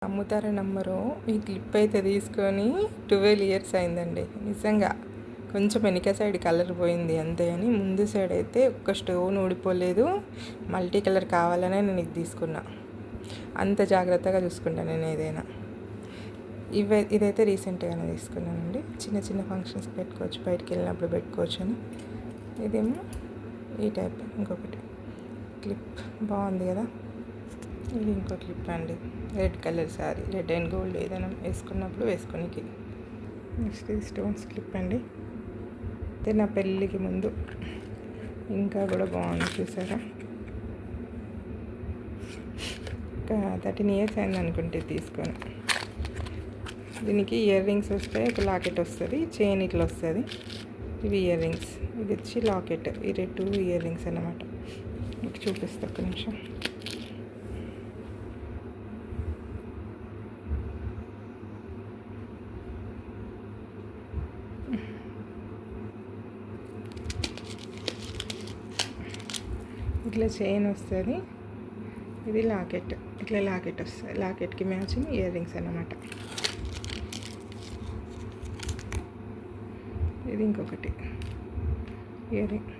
అమ్ముతారా నమ్మరు, ఈ క్లిప్ అయితే తీసుకొని 12 ఇయర్స్ అయిందండి. నిజంగా కొంచెం వెనక సైడ్ కలర్ పోయింది అంతే అని, ముందు సైడ్ అయితే ఒక్క స్టోన్ ఊడిపోలేదు. మల్టీ కలర్ కావాలనే నేను ఇది తీసుకున్నా. అంత జాగ్రత్తగా చూసుకుంటాను నేను ఏదైనా. ఇదైతే రీసెంట్గానే తీసుకున్నానండి. చిన్న చిన్న ఫంక్షన్స్కి పెట్టుకోవచ్చు, బయటికి వెళ్ళినప్పుడు పెట్టుకోవచ్చు అని. ఇదేమో ఈ టైప్ ఇంకొకటి క్లిప్ బాగుంది కదా. ఇది ఇంకో క్లిప్ అండి, red colour sari, red and gold ఏదైనా వేసుకున్నప్పుడు వేసుకొనికి. నెక్స్ట్ ఇది స్టోన్స్ క్లిప్ అండి. అయితే నా పెళ్ళికి ముందు ఇంకా కూడా బాగుంది చూసారా. ఇంకా 13 ఇయర్స్ అయింది అనుకుంటే తీసుకొని. దీనికి ఇయర్ రింగ్స్ వస్తాయి, ఒక లాకెట్ వస్తుంది, చైన్ ఇట్లా వస్తుంది. ఇవి ఇయర్ రింగ్స్, ఇది వచ్చి లాకెట్. ఈ 2 ఇయర్ రింగ్స్ అన్నమాట. మీకు చూపిస్తా ఒక్క నిమిషం. ఇట్లా చైన్ వస్తుంది, ఇది లాకెట్. ఇట్లా లాకెట్ వస్తుంది, లాకెట్కి మ్యాచింగ్ ఇయర్ రింగ్స్ అన్నమాట. ఇది ఇంకొకటి ఇయర్ రింగ్.